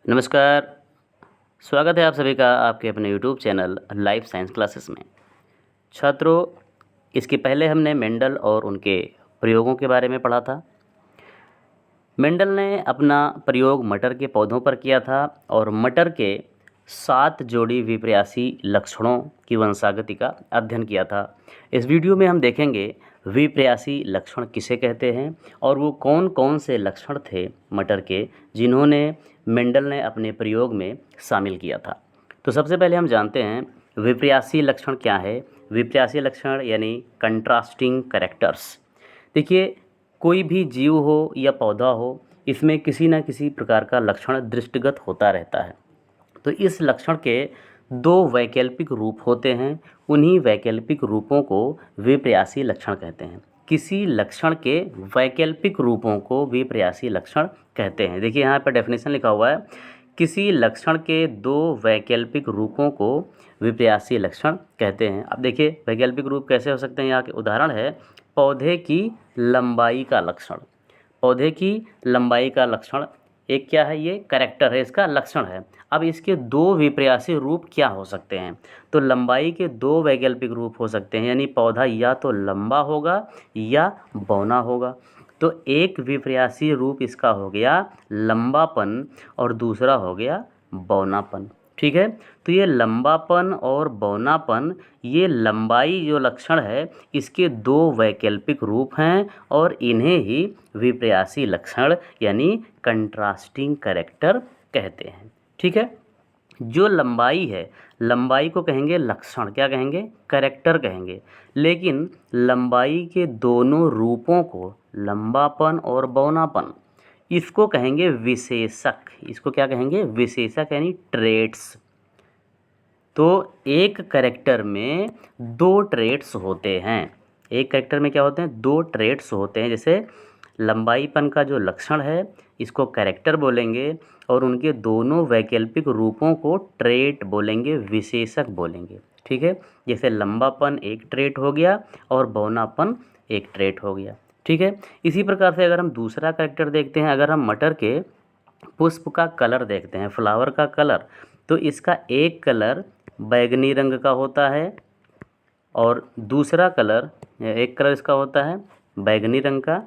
नमस्कार। स्वागत है आप सभी का आपके अपने YouTube channel life science classes में। छात्रों, इसके पहले हमने मेंडल और उनके प्रयोगों के बारे में पढ़ा था। मेंडल ने अपना प्रयोग मटर के पौधों पर किया था और मटर के 7 जोड़ी विपर्यासी लक्षणों की वंशागति का अध्ययन किया था। इस वीडियो में हम देखेंगे विपर्यासी लक्षण किसे कहते हैं और वो कौन कौन से लक्षण थे मटर के जिन्होंने मेंडल ने अपने प्रयोग में शामिल किया था। तो सबसे पहले हम जानते हैं विपर्यासी लक्षण क्या है। विपर्यासी लक्षण यानी कंट्रास्टिंग कैरेक्टर्स। देखिए, कोई भी जीव हो या पौधा हो, इसमें किसी न किसी प्रकार का लक्षण दृष्टिगत होता रहता है। तो इस लक्षण के 2 वैकल्पिक रूप होते हैं। उन्हीं वैकल्पिक रूपों को विपर्यासी लक्षण कहते हैं। किसी लक्षण के वैकल्पिक रूपों को विपर्यासी लक्षण कहते हैं। देखिए, यहाँ पर डेफिनेशन लिखा हुआ है, किसी लक्षण के 2 वैकल्पिक रूपों को विपर्यासी लक्षण कहते हैं। अब देखिए, वैकल्पिक रूप कैसे हो सकते हैं। यहाँ के उदाहरण है, पौधे की लंबाई का लक्षण। पौधे की लंबाई का लक्षण एक क्या है, ये कैरेक्टर है, इसका लक्षण है। अब इसके 2 विपर्यासी रूप क्या हो सकते हैं। तो लंबाई के 2 वैकल्पिक रूप हो सकते हैं, यानी पौधा या तो लंबा होगा या बौना होगा। तो एक विपर्यासी रूप इसका हो गया लंबापन और दूसरा हो गया बौनापन। ठीक है, तो ये लंबापन और बौनापन, ये लंबाई जो लक्षण है इसके 2 वैकल्पिक रूप हैं और इन्हें ही विपर्यासी लक्षण यानी कंट्रास्टिंग कैरेक्टर कहते हैं। ठीक है, जो लंबाई है, लंबाई को कहेंगे लक्षण, क्या कहेंगे, कैरेक्टर कहेंगे। लेकिन लंबाई के दोनों रूपों को, लंबापन और बौनापन, इसको कहेंगे विशेषक। इसको क्या कहेंगे, विशेषक यानी ट्रेट्स। तो एक कैरेक्टर में 2 ट्रेट्स होते हैं। एक कैरेक्टर में क्या होते हैं, 2 ट्रेट्स होते हैं। जैसे लंबाईपन का जो लक्षण है इसको कैरेक्टर बोलेंगे और उनके दोनों वैकल्पिक रूपों को ट्रेट बोलेंगे, विशेषक बोलेंगे। ठीक है, जैसे लंबापन एक ट्रेट हो गया और बौनापन एक ट्रेट हो गया। ठीक है, इसी प्रकार से अगर हम दूसरा कैरेक्टर देखते हैं, अगर हम मटर के पुष्प का कलर देखते हैं, फ्लावर का कलर, तो इसका एक कलर बैगनी रंग का होता है और दूसरा कलर, एक कलर इसका होता है बैगनी रंग का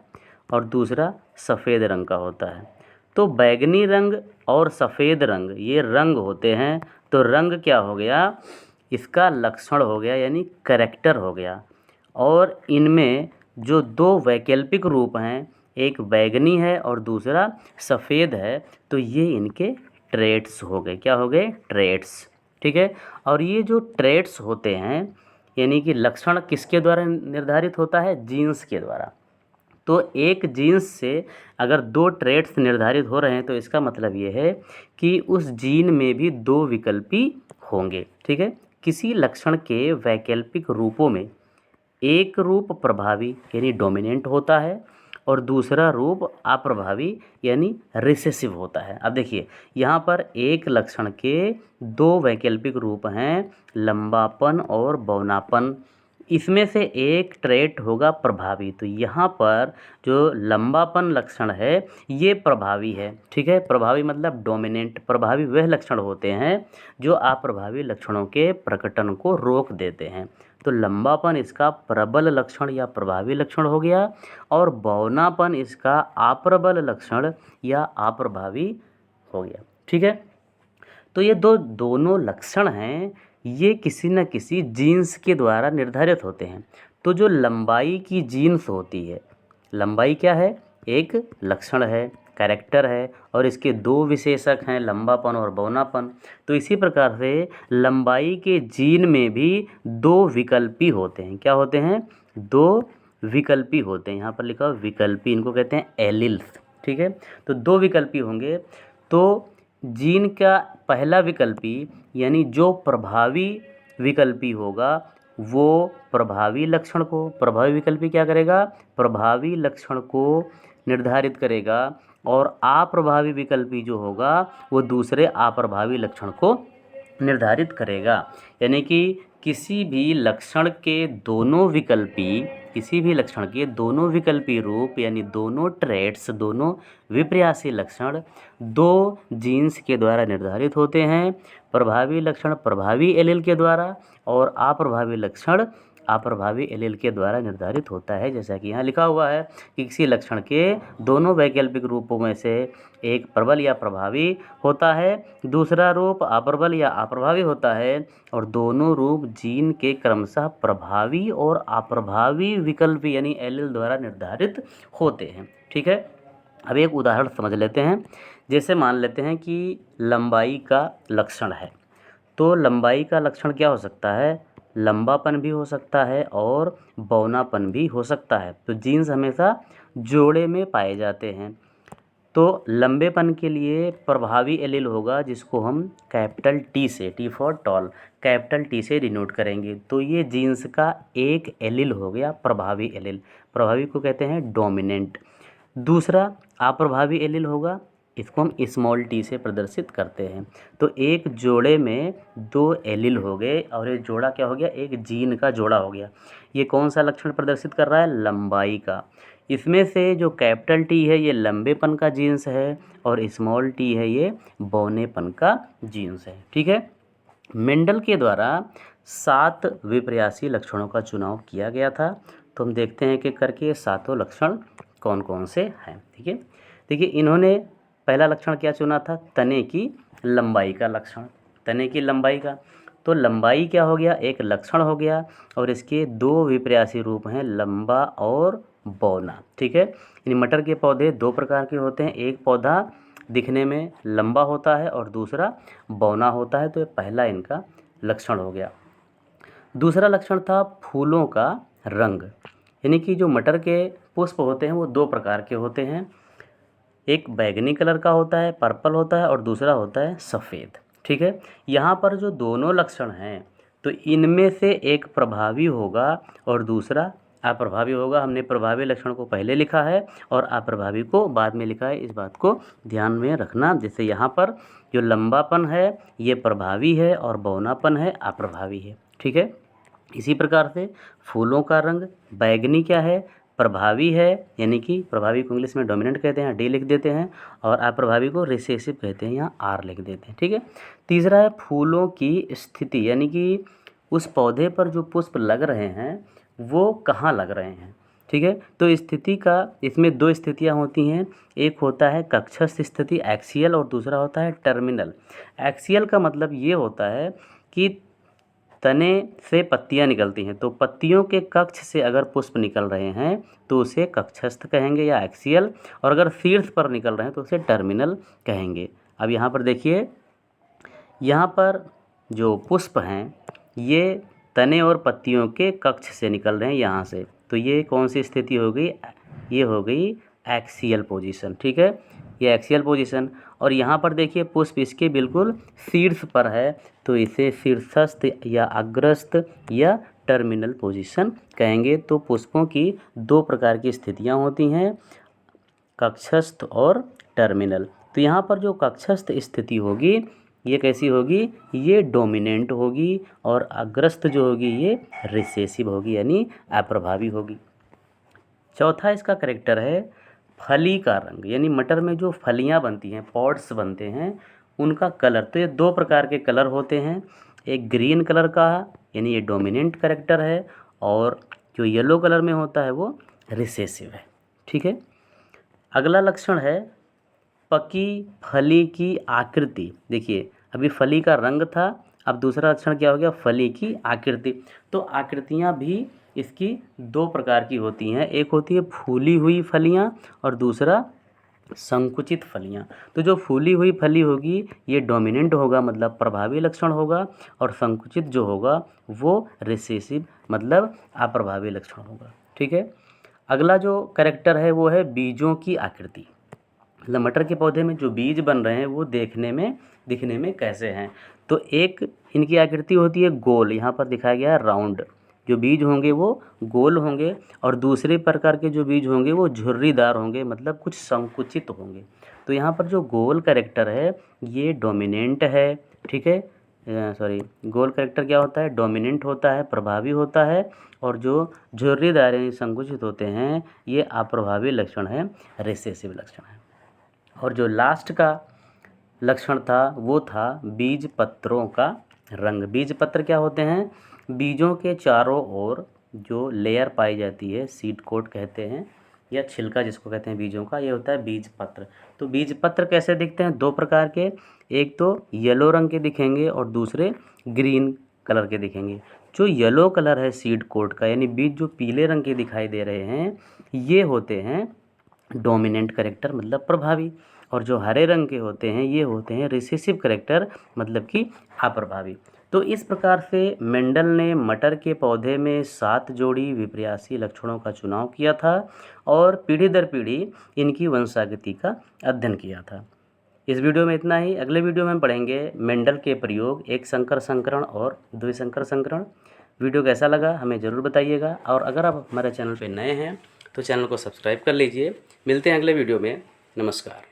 और दूसरा सफ़ेद रंग का होता है। तो बैगनी रंग और सफ़ेद रंग ये रंग होते हैं। तो रंग क्या हो गया, इसका लक्षण हो गया यानी कैरेक्टर हो गया। और इनमें जो 2 वैकल्पिक रूप हैं, एक बैगनी है और दूसरा सफ़ेद है, तो ये इनके ट्रेट्स हो गए। क्या हो गए, ट्रेट्स। ठीक है, और ये जो ट्रेट्स होते हैं यानी कि लक्षण किसके द्वारा निर्धारित होता है, जीन्स के द्वारा। तो एक जीन्स से अगर 2 ट्रेट्स निर्धारित हो रहे हैं तो इसका मतलब ये है कि उस जीन में भी 2 विकल्पी होंगे। ठीक है, किसी लक्षण के वैकल्पिक रूपों में एक रूप प्रभावी यानी डोमिनेंट होता है और दूसरा रूप अप्रभावी यानी रिसेसिव होता है। अब देखिए, यहाँ पर एक लक्षण के 2 वैकल्पिक रूप हैं, लंबापन और बौनापन। इसमें से एक ट्रेट होगा प्रभावी। तो यहाँ पर जो लंबापन लक्षण है ये प्रभावी है। ठीक है, प्रभावी मतलब डोमिनेंट। प्रभावी वह लक्षण होते हैं जो अप्रभावी लक्षणों के प्रकटन को रोक देते हैं। तो लंबापन इसका प्रबल लक्षण या प्रभावी लक्षण हो गया और बौनापन इसका अप्रबल लक्षण या अप्रभावी हो गया। ठीक है, तो ये दोनों लक्षण हैं, ये किसी न किसी जीन्स के द्वारा निर्धारित होते हैं। तो जो लंबाई की जीन्स होती है, लंबाई क्या है, एक लक्षण है, कैरेक्टर है और इसके 2 विशेषक हैं, लंबापन और बौनापन। तो इसी प्रकार से लंबाई के जीन में भी 2 विकल्पी होते हैं। क्या होते हैं, 2 विकल्पी होते हैं। यहाँ पर लिखा हुआ विकल्पी, इनको कहते हैं एलिल्स। ठीक है, तो 2 विकल्पी होंगे। तो जीन का पहला विकल्पी यानी जो प्रभावी विकल्पी होगा वो प्रभावी लक्षण को, प्रभावी विकल्पी क्या करेगा, प्रभावी लक्षण को निर्धारित करेगा और अप्रभावी विकल्पी जो होगा वो दूसरे अप्रभावी लक्षण को निर्धारित करेगा। यानी कि किसी भी लक्षण के दोनों विकल्पी किसी भी लक्षण के दोनों विकल्पी रूप यानी दोनों ट्रेट्स, दोनों विपर्यासी लक्षण दो जीन्स के द्वारा निर्धारित होते हैं। प्रभावी लक्षण प्रभावी एलील के द्वारा और अप्रभावी लक्षण अप्रभावी एलील के द्वारा निर्धारित होता है। जैसा कि यहाँ लिखा हुआ है कि किसी लक्षण के दोनों वैकल्पिक रूपों में से एक प्रबल या प्रभावी होता है, दूसरा रूप अप्रबल या अप्रभावी होता है और दोनों रूप जीन के क्रमशः प्रभावी और अप्रभावी विकल्प यानी एलील द्वारा निर्धारित होते हैं। ठीक है, अब एक उदाहरण समझ लेते हैं। जैसे मान लेते हैं कि लंबाई का लक्षण है, तो लंबाई का लक्षण क्या हो सकता है? लंबापन भी हो सकता है और बौनापन भी हो सकता है। तो जीन्स हमेशा जोड़े में पाए जाते हैं। तो लंबेपन के लिए प्रभावी एलील होगा जिसको हम कैपिटल टी से, T for tall, capital T से डिनोट करेंगे। तो ये जीन्स का एक एलील हो गया प्रभावी एलील। प्रभावी को कहते हैं डोमिनेंट। दूसरा अप्रभावी एलील होगा, इसको हम स्मॉल टी से प्रदर्शित करते हैं। तो एक जोड़े में दो एलील हो गए और ये जोड़ा क्या हो गया? एक जीन का जोड़ा हो गया। ये कौन सा लक्षण प्रदर्शित कर रहा है? लंबाई का। इसमें से जो कैपिटल टी है ये लंबेपन का जीन्स है और स्मॉल टी है ये बौनेपन का जीन्स है। ठीक है, मेंडल के द्वारा 7 विपर्यासी लक्षणों का चुनाव किया गया था। तो हम देखते हैं कि करके ये सातों लक्षण कौन कौन से हैं। ठीक है, देखिए इन्होंने पहला लक्षण क्या चुना था? तने की लंबाई का लक्षण, तने की लंबाई का। तो लंबाई क्या हो गया? एक लक्षण हो गया और इसके दो विपर्यासी रूप हैं, लंबा और बौना। ठीक है, यानी मटर के पौधे दो प्रकार के होते हैं, एक पौधा दिखने में लंबा होता है और दूसरा बौना होता है। तो ये पहला इनका लक्षण हो गया। दूसरा लक्षण था फूलों का रंग, यानी कि जो मटर के पुष्प होते हैं वो दो प्रकार के होते हैं, एक बैंगनी कलर का होता है, पर्पल होता है और दूसरा होता है सफ़ेद। ठीक है, यहाँ पर जो दोनों लक्षण हैं तो इनमें से एक प्रभावी होगा और दूसरा अप्रभावी होगा। हमने प्रभावी लक्षण को पहले लिखा है और अप्रभावी को बाद में लिखा है, इस बात को ध्यान में रखना। जैसे यहाँ पर जो लंबापन है ये प्रभावी है और बौनापन है अप्रभावी है। ठीक है, इसी प्रकार से फूलों का रंग बैंगनी क्या है? प्रभावी है, यानी कि प्रभावी को इंग्लिश में डोमिनेंट कहते हैं, डी लिख देते हैं, और अप्रभावी को रिसेसिव कहते हैं, यहाँ आर लिख देते हैं। ठीक है, तीसरा है फूलों की स्थिति, यानी कि उस पौधे पर जो पुष्प लग रहे हैं वो कहाँ लग रहे हैं। ठीक है, तो स्थिति का इसमें दो स्थितियाँ होती हैं, एक होता है कक्षस्थ स्थिति एक्सियल और दूसरा होता है टर्मिनल। एक्सियल का मतलब ये होता है कि तने से पत्तियां निकलती हैं, तो पत्तियों के कक्ष से अगर पुष्प निकल रहे हैं तो उसे कक्षस्थ कहेंगे या एक्सियल, और अगर शीर्ष पर निकल रहे हैं तो उसे टर्मिनल कहेंगे। अब यहाँ पर देखिए, यहाँ पर जो पुष्प हैं ये तने और पत्तियों के कक्ष से निकल रहे हैं यहाँ से, तो ये कौन सी स्थिति हो गई? ये हो गई एक्सियल पोजीशन। ठीक है, ये एक्सियल पोजीशन। और यहाँ पर देखिए पुष्प इसके बिल्कुल शीर्ष पर है, तो इसे शीर्षस्थ या अग्रस्थ या टर्मिनल पोजीशन कहेंगे। तो पुष्पों की दो प्रकार की स्थितियाँ होती हैं, कक्षस्थ और टर्मिनल। तो यहाँ पर जो कक्षस्थ स्थिति होगी ये कैसी होगी? ये डोमिनेंट होगी, और अग्रस्त जो होगी ये रिसेसिव होगी, यानी अप्रभावी होगी। चौथा इसका करेक्टर है फली का रंग, यानी मटर में जो फलियां बनती हैं, पॉड्स बनते हैं, उनका कलर। तो ये दो प्रकार के कलर होते हैं, एक ग्रीन कलर का यानी ये डोमिनेंट करेक्टर है, और जो येलो कलर में होता है वो रिसेसिव है। ठीक है, अगला लक्षण है पकी फली की आकृति। देखिए अभी फली का रंग था, अब दूसरा लक्षण क्या हो गया? फली की आकृति। तो आकृतियाँ भी इसकी दो प्रकार की होती हैं, एक होती है फूली हुई फलियाँ और दूसरा संकुचित फलियाँ। तो जो फूली हुई फली होगी ये डोमिनेंट होगा, मतलब प्रभावी लक्षण होगा, और संकुचित जो होगा वो रिसेसिव मतलब अप्रभावी लक्षण होगा। ठीक है, अगला जो कैरेक्टर है वो है बीजों की आकृति, मतलब मटर के पौधे में जो बीज बन रहे हैं वो दिखने में कैसे हैं। तो एक इनकी आकृति होती है गोल, यहाँ पर दिखाया गया है राउंड, जो बीज होंगे वो गोल होंगे, और दूसरे प्रकार के जो बीज होंगे वो झुर्रीदार होंगे, मतलब कुछ संकुचित होंगे। तो यहाँ पर जो गोल कैरेक्टर है ये डोमिनेंट है। ठीक है, गोल कैरेक्टर क्या होता है, डोमिनेंट होता है, प्रभावी होता है, और जो झुर्रीदार यानी संकुचित होते हैं ये अप्रभावी लक्षण है, रिसेसिव लक्षण है। और जो लास्ट का लक्षण था वो था बीज पत्रों का रंग। बीज पत्र क्या होते हैं, बीजों के चारों ओर जो लेयर पाई जाती है, सीड कोट कहते हैं या छिलका जिसको कहते हैं बीजों का, ये होता है बीज पत्र। तो बीज पत्र कैसे दिखते हैं, दो प्रकार के, एक तो येलो रंग के दिखेंगे और दूसरे ग्रीन कलर के दिखेंगे। जो येलो कलर है सीड कोट का, यानी बीज जो पीले रंग के दिखाई दे रहे हैं, ये होते हैं डोमिनेंट कैरेक्टर मतलब प्रभावी, और जो हरे रंग के होते हैं ये होते हैं रिसेसिव कैरेक्टर मतलब कि अप्रभावी। तो इस प्रकार से मेंडल ने मटर के पौधे में 7 जोड़ी विपर्यासी लक्षणों का चुनाव किया था और पीढ़ी दर पीढ़ी इनकी वंशागति का अध्ययन किया था। इस वीडियो में इतना ही। अगले वीडियो में हम पढ़ेंगे मेंडल के प्रयोग, एक संकर संकरण और द्विसंकर संकरण। वीडियो कैसा लगा हमें ज़रूर बताइएगा, और अगर आप हमारे चैनल पर नए हैं तो चैनल को सब्सक्राइब कर लीजिए। मिलते हैं अगले वीडियो में। नमस्कार।